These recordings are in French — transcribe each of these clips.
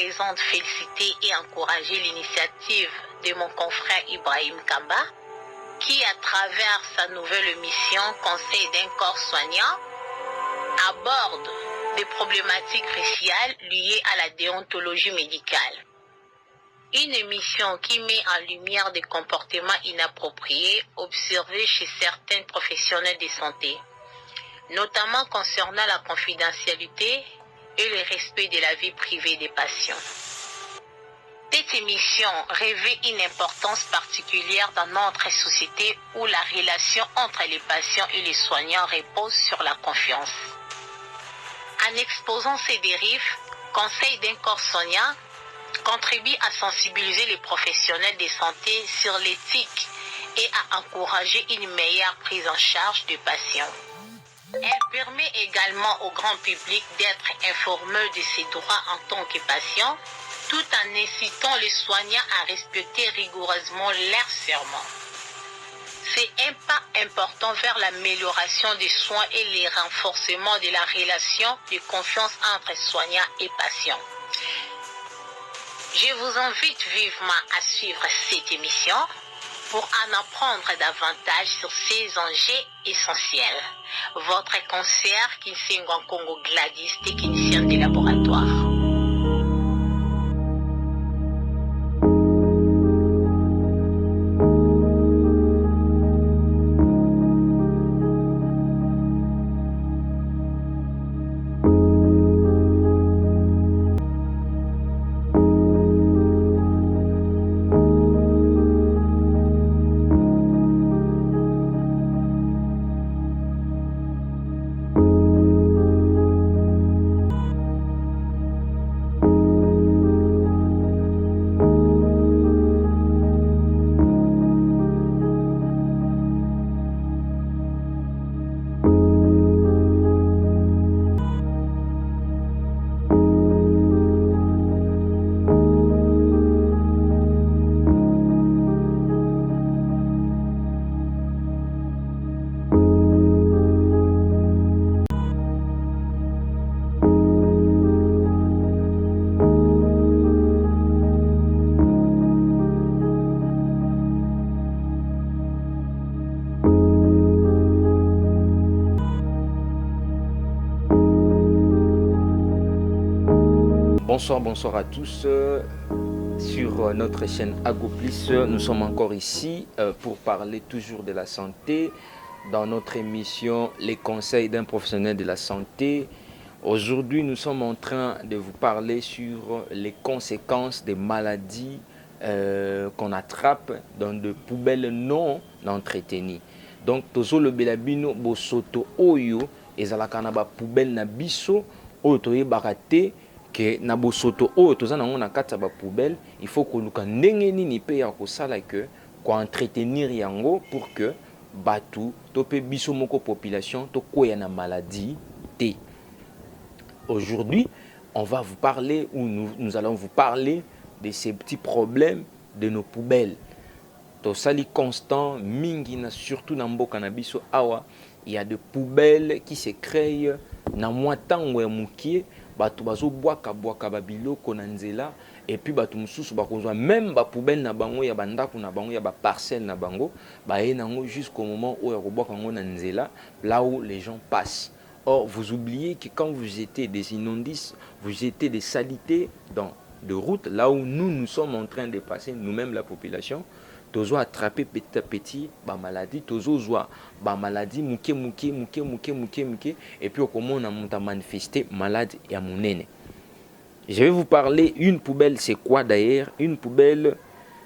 présente féliciter et encourager l'initiative de mon confrère Ibrahim Kamba, qui, à travers sa nouvelle émission Conseil d'un corps soignant, aborde des problématiques cruciales liées à la déontologie médicale. Une émission qui met en lumière des comportements inappropriés observés chez certains professionnels de santé, notamment concernant la confidentialité et le respect de la vie privée des patients. Cette émission revêt une importance particulière dans notre société où la relation entre les patients et les soignants repose sur la confiance. En exposant ces dérives, Conseil d'un corps soignant contribue à sensibiliser les professionnels de santé sur l'éthique et à encourager une meilleure prise en charge des patients. Elle permet également au grand public d'être informé de ses droits en tant que patient, tout en incitant les soignants à respecter rigoureusement leurs serments. C'est un pas important vers l'amélioration des soins et le renforcement de la relation de confiance entre soignants et patients. Je vous invite vivement à suivre cette émission pour en apprendre davantage sur ces enjeux essentiels. Votre conseillère Kinsengo Congo Gladys, technicienne de laboratoire. Bonsoir à tous. Sur notre chaîne AgoPlus, nous sommes encore ici pour parler toujours de la santé dans notre émission Les conseils d'un professionnel de la santé. Aujourd'hui, nous sommes en train de vous parler sur les conséquences des maladies qu'on attrape dans des poubelles non entretenues. Donc, tozo le belabino bosoto oyo ezalaka na ba poubelle na biso oyo toyebaka te que na bosoto oyo toza nango na kati ya ba poubelle, il faut koluka ndenge nini pe ya kosala que ko entretenir yango pour que batu to pe biso moko population to koya na maladie te. Aujourd'hui, on va vous parler ou nous allons vous parler de ces petits problèmes de nos poubelles. To sali constant mingi na surtout na mboka na biso awa, il y a des poubelles qui se créent na mwatango ya mukie. Bato bazo bwaka babiloko na nzela et puis bato mususu bakozwa même ba poubelle na bango ya bandako na bango ya ba parcelle na bango baye nango jusqu'au moment où ya kobwaka ngo na nzela là où les gens passent. Or vous oubliez que quand vous jetez des immondices, vous jetez des saletés dans de routes là où nous sommes en train de passer nous-mêmes la population. Tozo attraper petit à petit ba maladie, tozo zoa ba maladie muke et puis comment on a monté manifester malade ya munene. Je vais vous parler une poubelle, c'est quoi d'ailleurs? Une poubelle,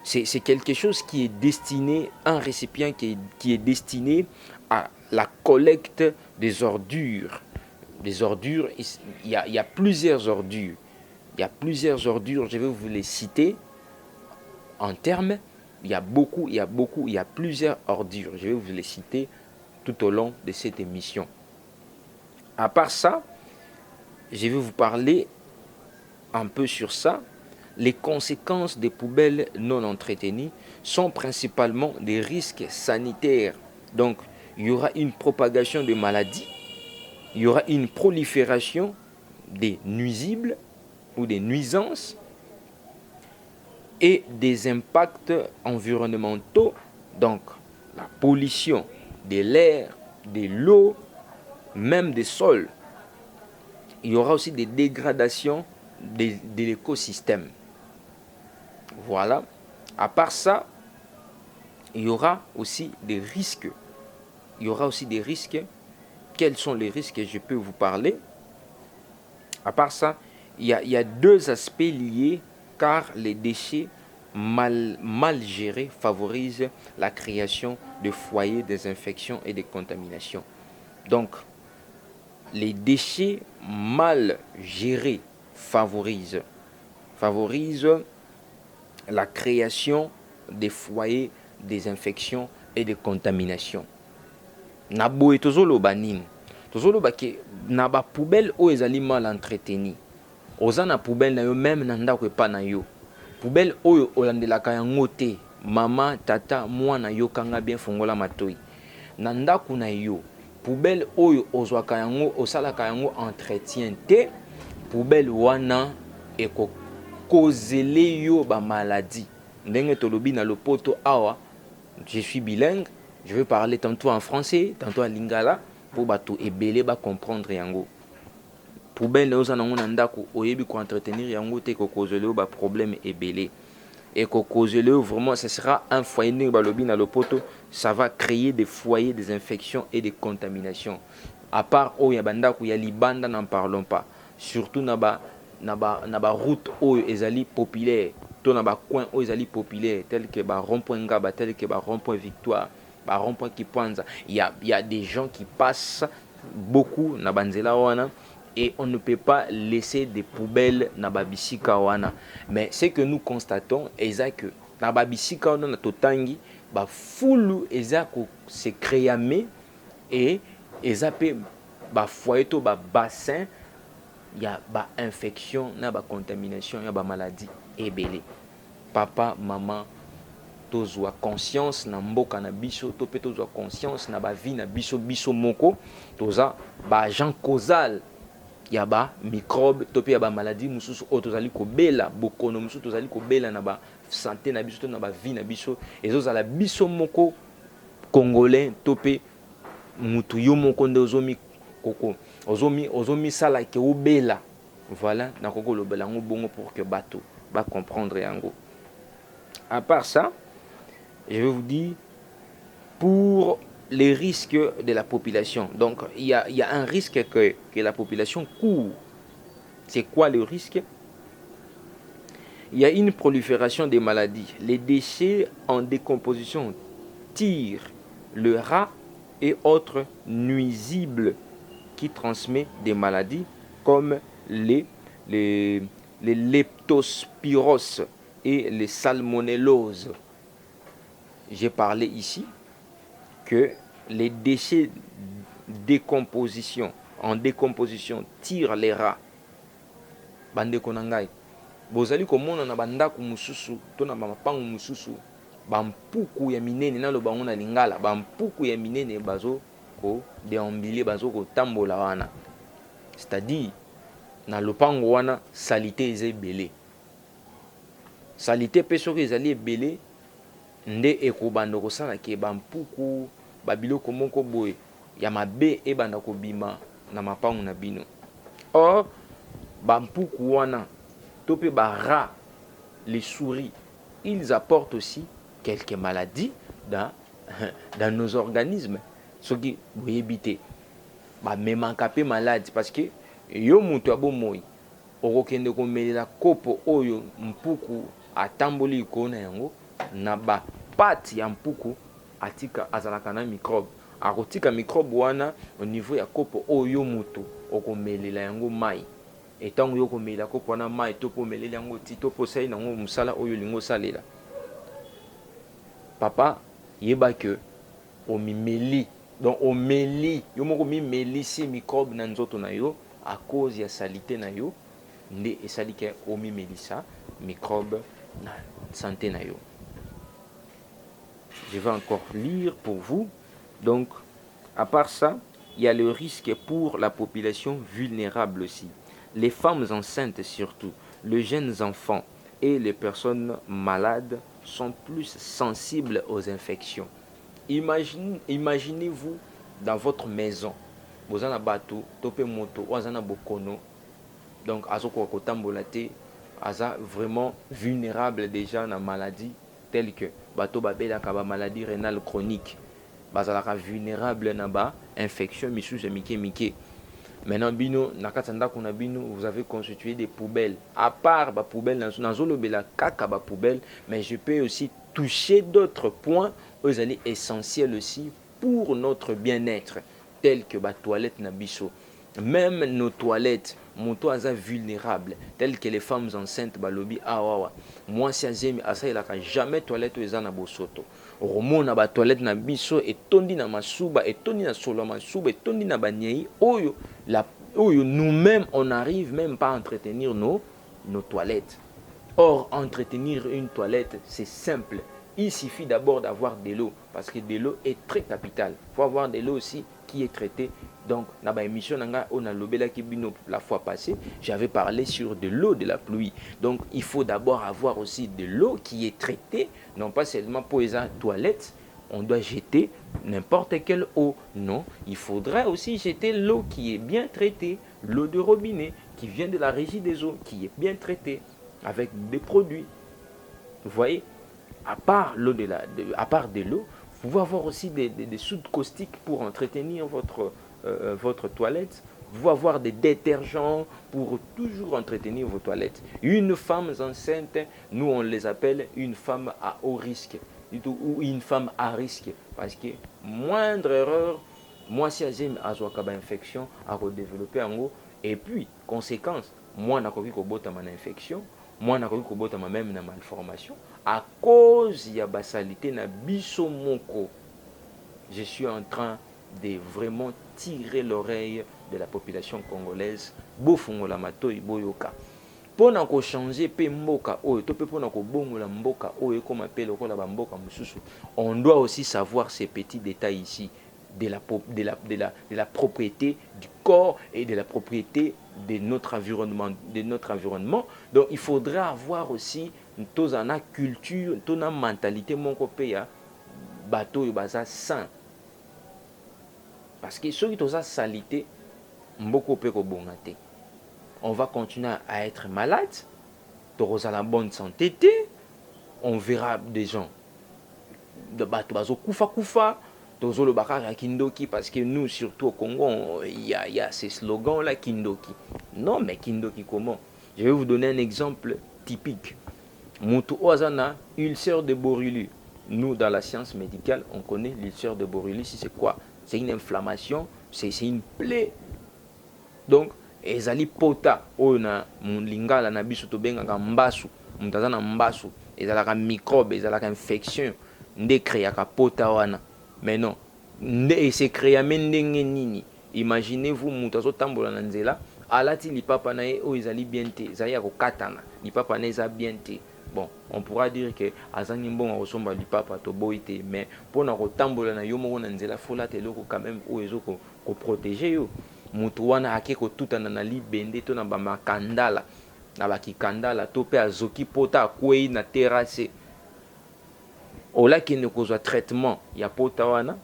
c'est quelque chose qui est destiné, un récipient qui est destiné à la collecte des ordures. Des ordures, il y a plusieurs ordures. Il y a plusieurs ordures, je vais vous les citer en termes. Il y a plusieurs ordures. Je vais vous les citer tout au long de cette émission. À part ça, je vais vous parler un peu sur ça. Les conséquences des poubelles non entretenues sont principalement des risques sanitaires. Donc, il y aura une propagation de maladies, il y aura une prolifération des nuisibles ou des nuisances et des impacts environnementaux, donc la pollution de l'air, de l'eau, même des sols. Il y aura aussi des dégradations de l'écosystème. Voilà. À part ça, il y aura aussi des risques. Il y aura aussi des risques. Quels sont les risques? Je peux vous parler. À part ça, il y a deux aspects liés, car les déchets mal gérés favorisent la création de foyers des infections et des contaminations. Donc, les déchets mal gérés favorisent la création des foyers des infections et des contaminations. Na boye tozoloba nini? Tozoloba ke na ba poubelle oyo ezali mal entreteni. Oza na poubelle na yo même na ndako epa na yo. Poubelle oyo olandelaka yango te. Mama, tata, mwana yokanga bien fongola matoi. Na ndako na yo, poubelle oyo ozwaka yango osalaka yango entretien te. Poubelle wana eko kozele yo ba maladie. Ndenge tolobi na lopoto awa, je suis bilingue, je vais parler tantôt en français, tantôt en lingala pour bato ebele ba comprendre yango. Poubelle oza nango na ndako oyebi ko entretenir yango te ko kozele yo ba problème ebele. Et ko kozele yo vraiment ce sera un foyer ndenge balobi na lopoto, ça va créer des foyers des infections et des contaminations. À part oyo ya bandako ya libanda n'en parlons pas. Surtout na ba route oyo ezali populaire, to na ba coin oyo ezali populaire, tel que ba rond-point Ngaba, tel que ba rond-point Victoire, ba rond-point Kipanza. Il y a des gens qui passent beaucoup na banzela wana et on ne peut pas laisser des poubelles na ba bisika wana. Mais ce que nous constatons est que na ba bisika wana na totangi ba fulu eza ko se créer et eza pe ba foyer to ba bassin. Il y a ba infection, na ba contamination, il y a ba maladie ebele. Papa, maman, tozwa conscience na mboka na biso, to pe tozwa conscience na ba vie na biso moko, toza ba agent causal. Il y a ba microbe, to pe ya ba maladie mususu o tozali ko bela, bokono mususu tozali ko bela na ba santé na biso to na ba vie na biso, ezoza la biso moko congolais, to pe mutu yo moko nde ozomi koko. Ozomi sala ke obela. Voilà, na koko lobela ngo bongo pour que bato va comprendre yango. À part ça, je vais vous dire pour les risques de la population. Donc il y a un risque que la population court. C'est quoi le risque? Il y a une prolifération des maladies. Les déchets en décomposition tirent le rat et autres nuisibles qui transmet des maladies comme les leptospiros et les salmonelloses. J'ai parlé ici que les déchets en décomposition tirent les rats. Bande konangai. Bozali komona na bandako mususu to na mapango mususu bampuku ya minene na lobango na lingala bampuku ya minene bazo ko déambuler bazo ko tambola wana, c'est-à-dire na lopango wana salité eza ebele. Salité pe soki ezali ebele nde ekobanda kosala ke bampuku babiloko moko boye ya mabe ebanda kobima na mapango na bino. Or bampuku wana to pe ba rat, les souris, ils apportent aussi quelques maladies dans nos organismes. Soki boyebite ba memaka pe malade parce que yo mutu abomoi okokende komelela kopo oyo mpuku atamboli ikona yango na ba pati ya mpuku atika azalaka na microbe, akotika microbe wana au niveau ya kopo oyo mutu okomelela yango mai. Etango yo komelela kopo wana mai to pomelela yango ti to posai nango musala oyo lingo salela. Papa yeba que omimeli. Donc on meli, yo moko mi melisi microbe na nzoto na yo à cause ya salité na yo, nde esali ke omi melisa microbe na santé na yo. Je vais encore lire pour vous. Donc à part ça, il y a le risque pour la population vulnérable aussi. Les femmes enceintes surtout, les jeunes enfants, et les personnes malades sont plus sensibles aux infections. Imaginez-vous dans votre maison, vous avez un bateau, topé moto, vous avez un bokono, donc azoko kotambola te, aza vraiment vulnérable déjà à la maladie telle que bateau babela kaba maladie rénale chronique, bazalaka vulnérable na ba infection misusu mike. Maintenant bino nakatanda kuna bino, vous avez constitué des poubelles. À part ba poubelle nazolo bela kaka ba poubelle, mais je peux aussi toucher d'autres points aux années essentiels aussi pour notre bien-être, tels que ba toilette na biso. Même nos toilettes, moto aza vulnérable, telles que les femmes enceintes balobi awawa. Moi si azemi asa ilaka jamais toilette eza na bosoto. Romona ba toilette na biso etondi na masuba, etondi na solo masuba, etondi na banyei oyo nous-mêmes on n'arrive même pas à entretenir nos toilettes. Or entretenir une toilette c'est simple. Il suffit d'abord d'avoir de l'eau parce que de l'eau est très capitale. Il faut avoir de l'eau aussi qui est traitée. Donc, dans la émission, on a la fois passée, j'avais parlé sur de l'eau de la pluie. Donc, il faut d'abord avoir aussi de l'eau qui est traitée, non pas seulement pour les toilettes. On doit jeter n'importe quelle eau. Non, il faudra aussi jeter l'eau qui est bien traitée, l'eau de robinet qui vient de la régie des eaux, qui est bien traitée avec des produits. Vous voyez, à part l'eau de l'eau, vous pouvez avoir aussi des soudes caustiques pour entretenir votre toilette. Vous pouvez avoir des détergents pour toujours entretenir vos toilettes. Une femme enceinte, nous on les appelle une femme à haut risque ou une femme à risque parce que moindre erreur, moi si j'ai une infection à redévelopper en haut et puis conséquence, moi n'a pas kobota mon infection, moi n'a pas kobota même na malformation à cause ya basalité na biso moko. Je suis en train de vraiment tirer l'oreille de la population congolaise. Bofungola matoi boyoka. Pona ko changer pe mboka oyo to pe pona ko bongola mboka oyo comme appelle ko la mboka mususu. On doit aussi savoir ces petits détails ici de la propriété du corps et de la propriété de notre environnement. Donc il faudra avoir aussi tozana culture, tona mentalité mon kopé ya bateau baza sain. Parce que ceux qui ont salité, on va continuer à être malade, à la bonne santé, on verra des gens de bateau kufa, le bakara kindoki, parce que nous, surtout au Congo, il y a ces slogans là, kindoki. Non, mais kindoki comment? Je vais vous donner un exemple typique. Moutou Oazana, ulcère de Borrelie. Nous, dans la science médicale, on connaît l'ulcère de Borrelie, c'est quoi? C'est une inflammation, c'est une plaie. Donc, ezali pota oyo na lingala na biso to benga mbasu, mutazana mbasu, ezalaka microbe, ezalaka infection, nde créaka pota wana. Mais non, nde se créa ndenge nini. Imaginez-vous mutazo tambola na nzela, alati lipapa na ye oyo ezali bien te, ezali ya kokatana, lipapa na eza bien te. Bon, on pourra dire que azangi mbongo osomba lipapa to boite, mais pona ko tambola na yo moko na nzela fola te loko quand même o ezo ko protéger yo. Mutu wana akeko tutana na libende to na ba makandala na ba kikandala to pe azoki pota akwei na terrasse. Ola ki ne kozwa traitement ya pota wana,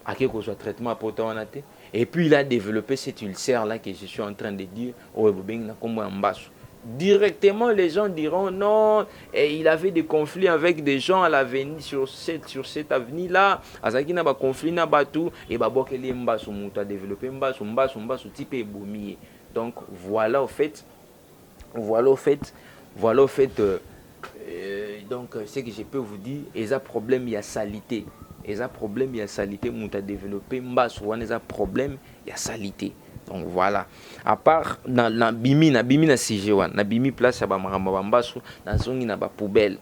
akeko kozwa traitement ya pota wana te. Et puis il a développé cet ulcère là que je suis en train de dire, o bobeng na kombo mbasu. Directement, les gens diront non, et il avait des conflits avec des gens à l'avenir sur cette avenue-là. Azaki na ba conflit na batu et ba bokeli mbasu muta développer mbasu type ebomi. Donc voilà au fait donc ce que je peux vous dire, et ça problème il y a salité. Et ça problème il y a salité muta développer mbasu wana eza problème il y a salité. Donc voilà. À part na bimi na sijewan, na bimi place ya ba maramba bambasu, na zongi na ba poubelle.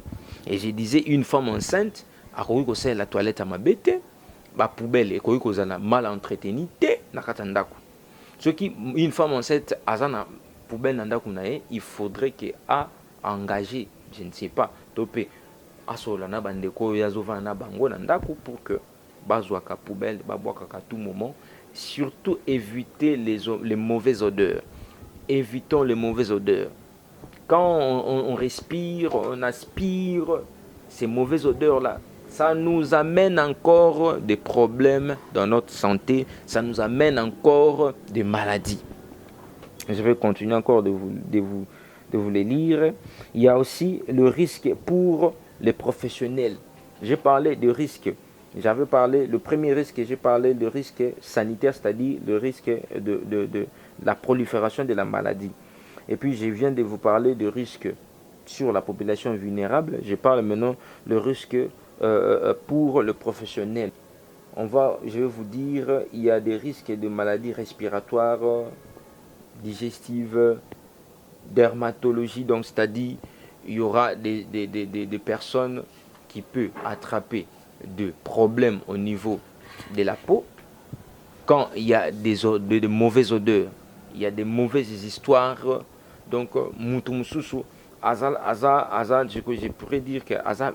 Et je disais une femme enceinte akoki ko sala la toilette à mabete, ba poubelle ekoki ko zana mal entretenu te na katandako. Ce qui une femme enceinte azana poubelle na ndako na ye, il faudrait que a engagé, je ne sais pas, topé asola na bandeko yazova na bango na ndako pour que bazwaka poubelle babwaka à tout moment. Surtout éviter les mauvaises odeurs. Évitons les mauvaises odeurs. Quand on respire, on aspire ces mauvaises odeurs-là, ça nous amène encore des problèmes dans notre santé, ça nous amène encore des maladies. Je vais continuer encore de vous les lire. Il y a aussi le risque pour les professionnels. J'ai parlé de risque. J'avais parlé, le premier risque, j'ai parlé de risque sanitaire, c'est-à-dire le risque de la prolifération de la maladie. Et puis je viens de vous parler de risque sur la population vulnérable. Je parle maintenant le risque pour le professionnel. Je vais vous dire, il y a des risques de maladies respiratoires, digestives, dermatologie, donc c'est-à-dire il y aura des personnes qui peuvent attraper des problèmes au niveau de la peau quand il y a de mauvaises odeurs, il y a des mauvaises histoires. Donc Moutoumoussou, je pourrais dire que Aza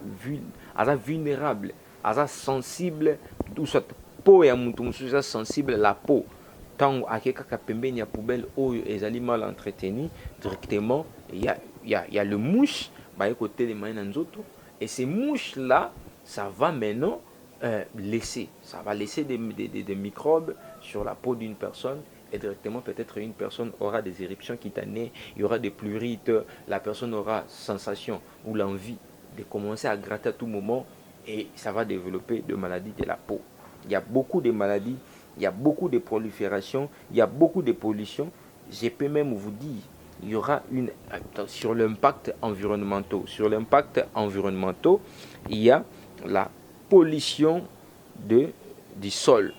vulnérable, Aza sensible, tout ça, peau et Moutoumoussou sensible la peau. Tant akeka pembeni ya poubelle oyo ezali mal entretenu, directement il y a le mouche ba côté de main nzoto, et ces mouches là ça va maintenant laisser des microbes sur la peau d'une personne, et directement peut-être une personne aura des éruptions cutanées, il y aura des pleurites, la personne aura sensation ou l'envie de commencer à gratter à tout moment, et ça va développer des maladies de la peau. Il y a beaucoup de maladies, il y a beaucoup de prolifération, il y a beaucoup de pollution. Je peux même vous dire, il y aura sur l'impact environnemental. Sur l'impact environnemental, il y a la pollution du sol.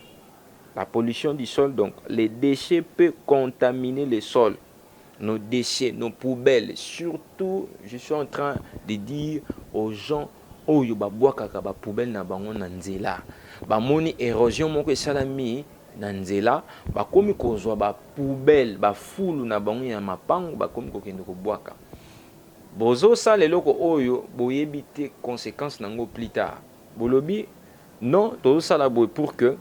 La pollution du sol, donc les déchets peuvent contaminer les sols. Nos déchets, nos poubelles, surtout, je suis en train de dire aux gens, oyo babwakaka ba poubelle na bango na nzela, bamoni érosion moko esalami na nzela, bakomi kozwa ba poubelle bafulu na bango ya mapango, bakomi kokende kobwaka. Bozo sala eloko oyo boyebi te conséquence nango plus tard. Bolobi non, tozo sala boye pour que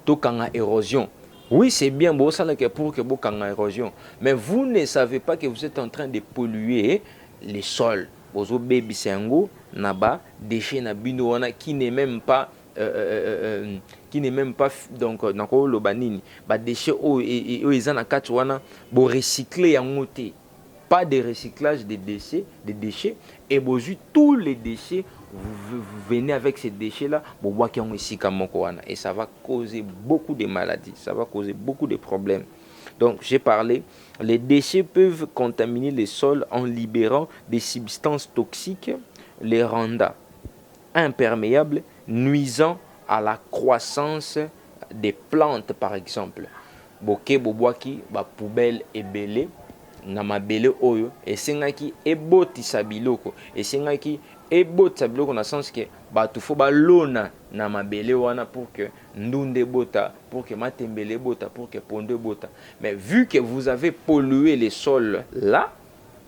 tokanga érosion. Oui, c'est bien pour que bokanga érosion, mais vous ne savez pas que vous êtes en train de polluer les sols. Bozo baby sango naba déchets na bino wana qui n'est même pas donc nako lobanini ba déchets o ezana kati wana bo recycler yango te. Pas de recyclage des déchets, et bozu tous les déchets, vous venez avec ces déchets là, et ça va causer beaucoup de maladies, ça va causer beaucoup de problèmes. Donc j'ai parlé, les déchets peuvent contaminer les sols en libérant des substances toxiques, les rendant imperméables, nuisant à la croissance des plantes par exemple. Boke bobwaki ba poubelle ebele na mabele oyo esengaki ebotisa biloko, esengaki ebotisa biloko na sens que batu fo balona na mabele wana pour que ndunde bota, pour que matembele bota, pour que ponde bota. Mais vu que vous avez pollué les sols là,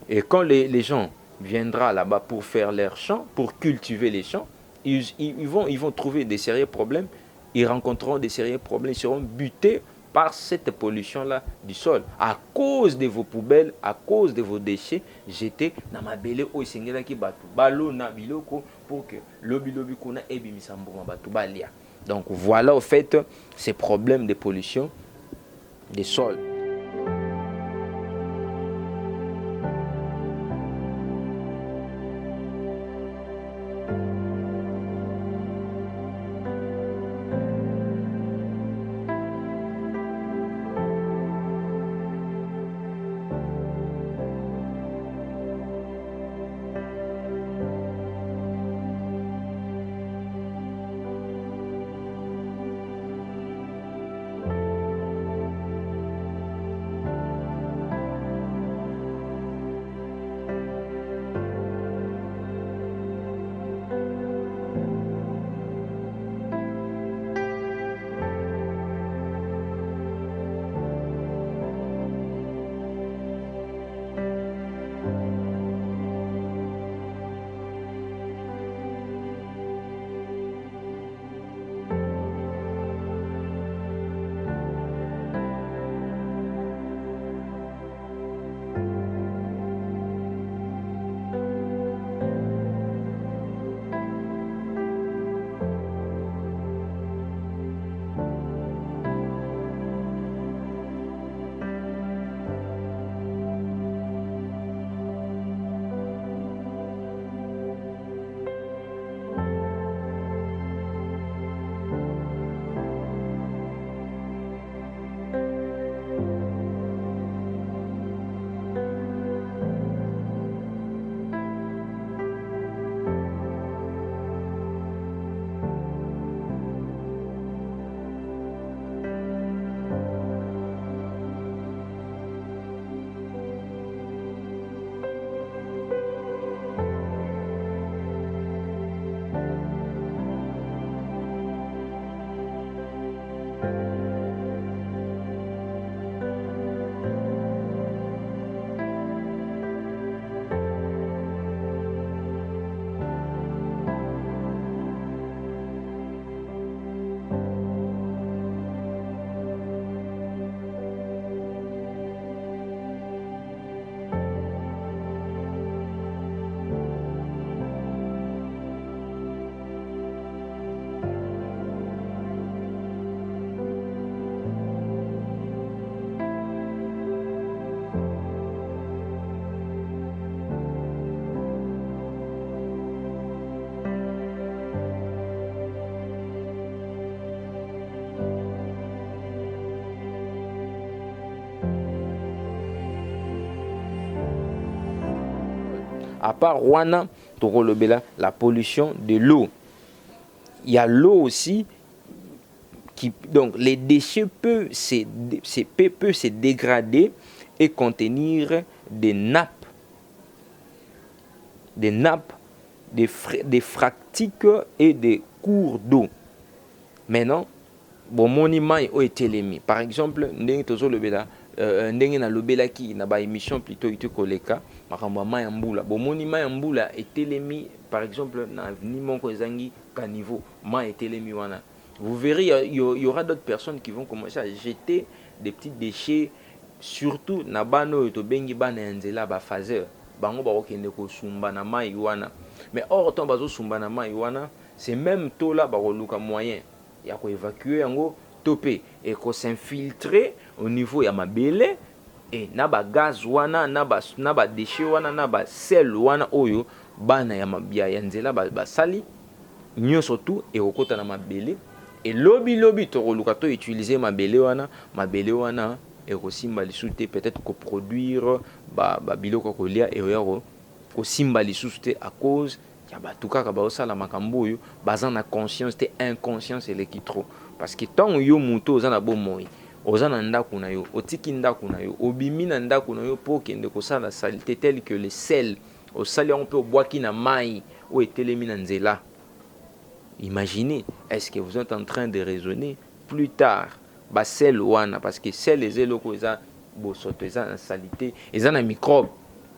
et quand les gens viendront là-bas pour faire leurs champs, pour cultiver les champs, ils vont trouver des sérieux problèmes, ils rencontreront des sérieux problèmes, ils seront butés par cette pollution-là du sol, à cause de vos poubelles, à cause de vos déchets jetés dans ma belle eau qui batu balo na biloko pour que lobi kuna ebimisambo batu balia. Donc voilà au fait ces problèmes de pollution des sols. À part wana tokolobela la pollution de l'eau. Il y a l'eau aussi donc les déchets peuvent se dégrader et contenir des nappes, des fractiques et des cours d'eau. Maintenant, bon monument est élémé. Par exemple, ndenge tozo lobela ndenge na lobela ki na ba émission plutôt ite koleka makambo ma yambula. Bon monument yambula est élémé par exemple na avenue moko ezangi caniveau, ma est élémé wana. Vous verrez, il y aura d'autres personnes qui vont commencer à jeter des petits déchets, surtout na bano to bengi bana nzela ba phaseur. Bango ba okende ko sumba na mai wana. Mais or ton bazo sumba na mai wana, c'est même tôt là ba luka moyen ya ko évacuer yango topé et ko s'infiltrer au niveau ya mabele et na ba gaz wana na ba déchets wana na ba sel wana oyo bana ya nzela ba sali nyonso tout et okota na mabele. Et lobi tokoluka to utiliser mabele wana et kosimba lisusu peut-être ko produire ba biloko kolia et oyako ko simba lisusu te à cause ya batu kaka ba osala makambo oyo baza na conscience te inconscience eleki trop parce que tant yo muto oza na bomoi oza na ndako na yo otiki ndako na yo obimi na ndako na yo po kende kosala saleté tel que le sel osali on peut obwaki na mai o etelemi na nzela. Imaginez, est-ce que vous êtes en train de raisonner plus tard, bah sel wana parce que sel les élocaux ils ont salité, ils ont un microbe.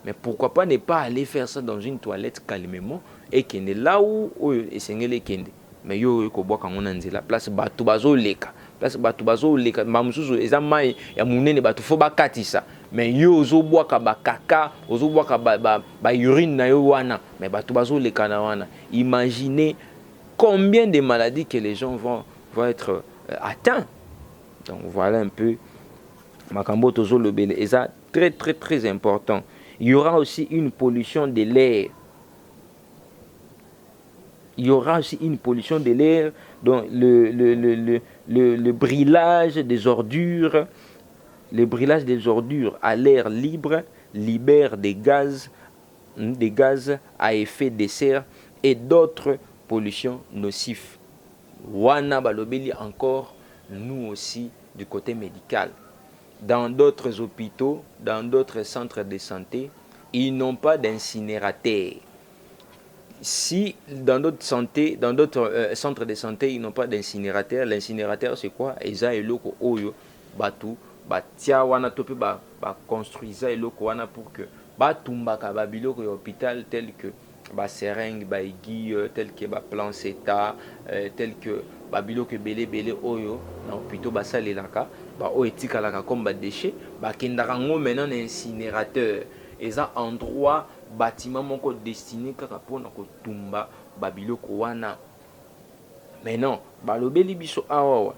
Mais pourquoi pas ne pas aller faire ça dans une toilette calmement et qu'il est là où et sengele kende. Mais yo ko boka ngona nzela place batu bazo leka. Place batu bazo leka mamususu eza mai ya munene batu fo bakatisa. Mais yo ozo boka ba kaka, ozo boka ba urine na yo wana, mais batu bazo leka na wana. Imaginez combien de maladies que les gens vont être atteints. Donc voilà un peu makambo tozo lobele et ça très important. Il y aura aussi une pollution de l'air. Il y aura aussi une pollution de l'air, donc le brûlage des ordures, à l'air libre libère des gaz à effet de serre et d'autres pollutions nocives. Wana balobeli encore, nous aussi du côté médical. Dans d'autres hôpitaux, dans d'autres centres de santé, ils n'ont pas d'incinérateur. Si dans d'autres centres de santé, ils n'ont pas d'incinérateur, l'incinérateur c'est quoi? Eza eloko oyo batu batia wana tope ba construisa eloko wana pour que batumbaka ba biloko ya hôpital tel que ba seringue, ba aiguille, tel que ba planceta, tel que ba biloko belé oyo na hôpitaux basalelaka ba o etikalaka comme ba déchets ba kendaka ngo maintenant na incinérateur. Eza endroit bâtiment moko destiné kaka pona kotumba ba biloko wana. Mais non, balobeli biso awa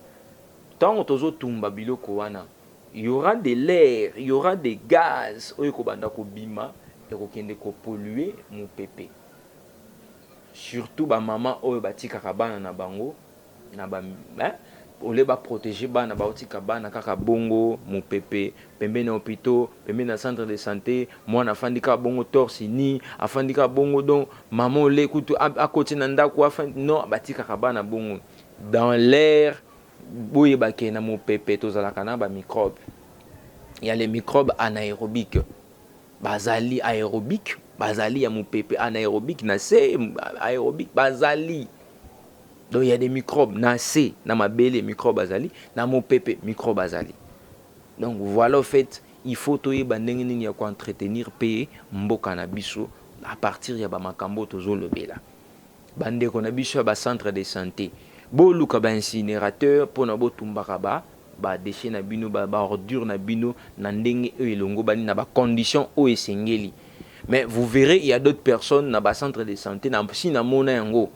tant tozo tumba biloko wana, il y aura de l'air, il y aura des gaz oyo ko banda ko bima et ko kende ko polluer mon pépé. Surtout ba maman oyo batikaka bana na bango na ba ole ba protéger bana ba otika bana kaka bongo mon pépé pembe na hôpital pembe na centre de santé mwana afandika bongo torse ni afandika bongo donc maman ole kutu à côté na ndako afandi non batika bana bongo dans l'air boye ba ke na mon pépé tozalaka na ba microbes. Il y a les microbes anaérobiques bazali aérobique bazali ya mon pépé anaérobique na c'est aérobique bazali. Donc il y a des microbes na C, na mabele microbes azali, na mon pépé microbes azali. Donc voilà au fait, il faut toyeba ndenge nini ya ko entretenir pe mboka na biso à partir ya ba makambo tozo lobela. Bande ko na biso ba centre de santé. Bo luka ba incinérateur pona bo tumbaka ba déchets na bino ba ordure na bino na ndenge elongo bani na ba conditions o esengeli. Mais vous verrez il y a d'autres personnes na ba centre de santé na si na mona yango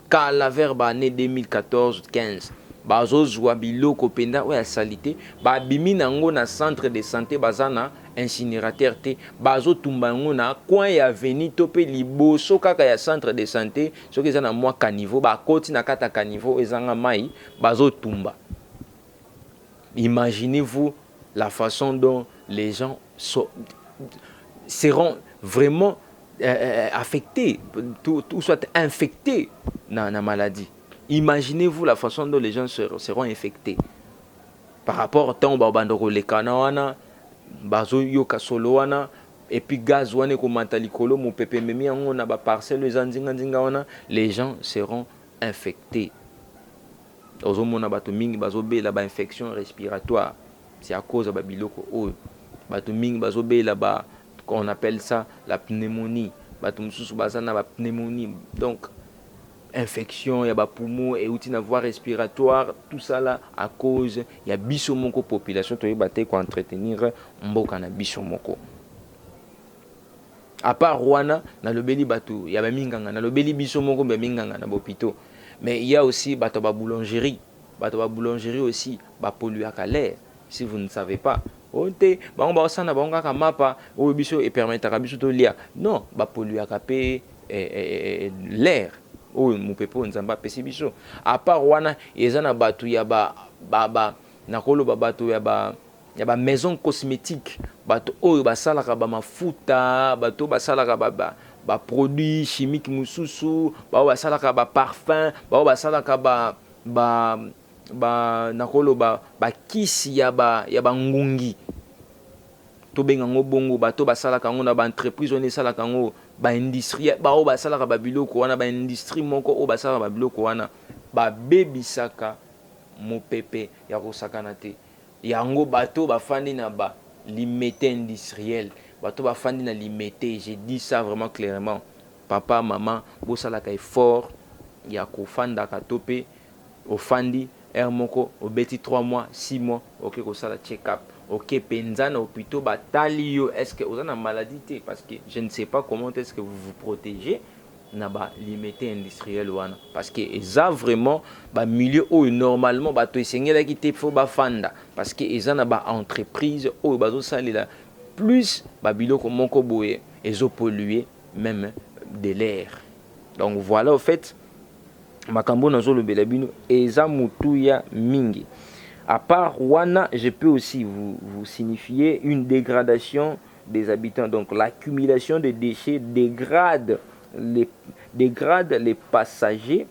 quand la verbe année 2014-15 bazo zwa biloko penda o ya salité ba bimi nango na centre de santé bazana incinérateur te bazo tumba ngo na coin ya avenue to pe liboso kaka ya centre de santé soki eza na mwa caniveau ba koti na kata caniveau ezanga mai bazo tumba. Imaginez-vous la façon dont les gens seront vraiment affecté, tout soit infecté dans la maladie. Imaginez-vous la façon dont les gens seront infectés. Par rapport au temps où bandoko le kanawana, bazo yoka solo wana, et puis gaz wane ko matalikolo mo pepe memi yango na ba parcelle zanzinga wana, les gens seront infectés. Ozomona bato mingi bazobela ba infection respiratoire, c'est à cause ba biloko oyo. Bato mingi bazobela ba qu'on appelle ça la pneumonie. Bato mususu bazana ba pneumonie. Donc infection, il y a poumon et outil voie respiratoire, tout ça là à cause il y a bisomoko population to yebate ko entretenir mboka na bisomoko. À part Rwanda, na lobeli bato, il y a minganga na lobeli bisomoko be minganga na bopito. Mais il y a aussi bato ba boulangerie. Bato ba boulangerie aussi ba polluaka l'air. Si vous ne savez pas, onte bango ba osana bango ka mapa o biso et permettra biso to lia. Non, ba polluaka pe l'air. Oh mupepo nzamba pesi biso à part wana eza na batu ya ba nakolo ba batu ya ba maison cosmétique batu oyo basalaka ba mafuta batu basalaka ba produits chimiques mususu basalaka ba parfum basalaka ba nakolo ba kisi ya ba ngungi to benga ngo bongo bato basalaka ngo na ba entreprise on esalaka ngo ba industrie basalaka ba biloko wana ba industrie moko o basalaka ba biloko wana ba bebisaka mopepe ya kosakana te yango bato bafandi na ba limité industriel bato bafandi na limité. J'ai dit ça vraiment clairement. Papa maman bosalaka effort ya kofanda katope ofandi moko obeti 3 mois 6 mois ok kosala check up. Ok, penzana hôpitaux batali yo, est-ce que vous avez une maladie? Parce que je ne sais pas comment est-ce que vous vous protégez na ba limité industriel wana parce que eza vraiment ba milieu où normalement bato esengela ki te fo ba fanda parce que eza na ba entreprise où bazo salela plus ba biloko moko boye ezo polluer même de l'air. Donc voilà au fait makambo nazo lobela bino eza mutuya mingi. À part Wana, je peux aussi vous signifier une dégradation des habitants. Donc l'accumulation de déchets dégrade les passagers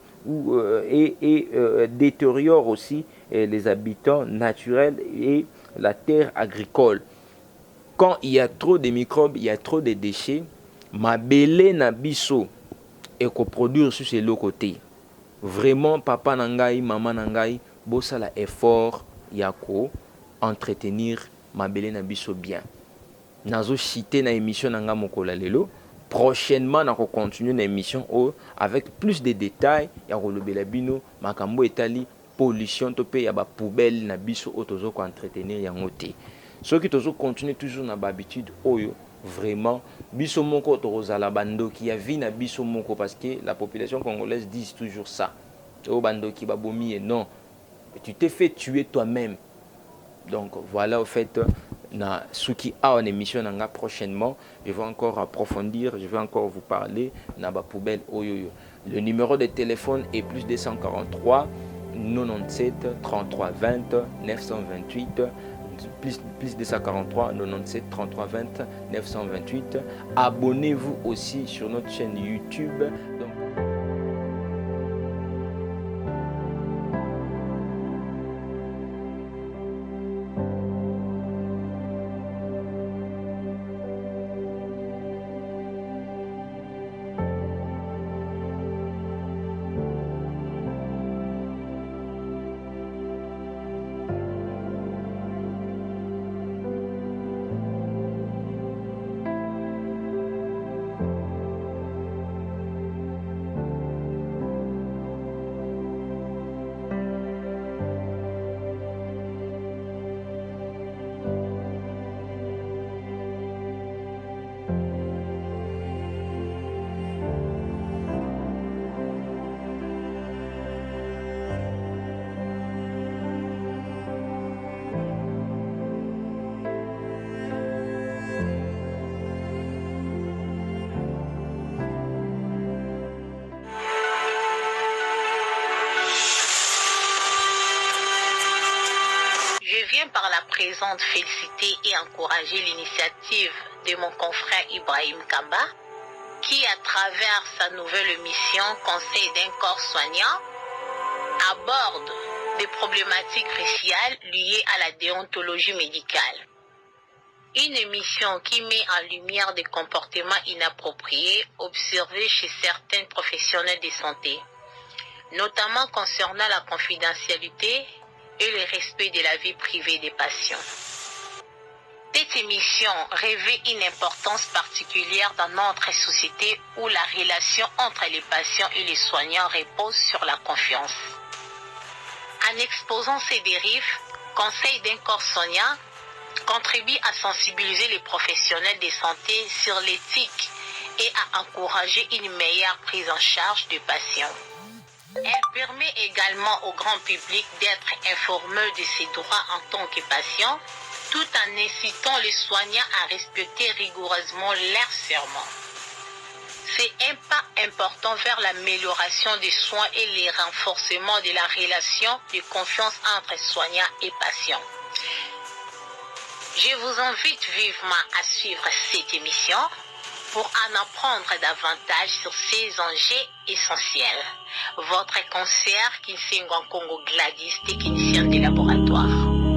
et détériore aussi les habitants naturels et la terre agricole. Quand il y a trop de microbes, il y a trop de déchets, mabele na biso et qu'on produire sur ces côtés. Vraiment, papa nangai, maman nangai, bosala effort yako entretenir mabele na biso bien. Nazo cité na émission nanga mokola lelo. Prochainement nako continuer na émission avec plus de détails ya kolobela bino makambo etali pollution to pe ya ba poubelle na biso otozo ko entretenir yango te. Ceux qui tozo continuer toujours na ba habitude oyo vraiment biso moko tozala bandoki ya vie na biso moko parce que la population congolaise dit toujours ça. O bandoki babomi et non. Tu t'es fait tuer toi-même. Donc voilà au fait na suki a en émission nanga prochainement je vais encore approfondir, je vais encore vous parler na ba poubelle oyoyo. Le numéro de téléphone est plus 243 97 33 20 928 plus 243 97 33 20 928. Abonnez-vous aussi sur notre chaîne YouTube. Donc par la présente féliciter et encourager l'initiative de mon confrère Ibrahim Kamba, qui, à travers sa nouvelle émission Conseil d'un corps soignant, aborde des problématiques cruciales liées à la déontologie médicale. Une émission qui met en lumière des comportements inappropriés observés chez certains professionnels de santé, notamment concernant la confidentialité et le respect de la vie privée des patients. Cette émission revêt une importance particulière dans notre société où la relation entre les patients et les soignants repose sur la confiance. En exposant ces dérives, Conseil d'un corps soignant contribue à sensibiliser les professionnels de santé sur l'éthique et à encourager une meilleure prise en charge des patients. Elle permet également au grand public d'être informé de ses droits en tant que patient, tout en incitant les soignants à respecter rigoureusement leurs serments. C'est un pas important vers l'amélioration des soins et le renforcement de la relation de confiance entre soignants et patients. Je vous invite vivement à suivre cette émission pour en apprendre davantage sur ces enjeux essentiels. Votre conseillère Kinsengo Congo Gladys, technicienne des laboratoires.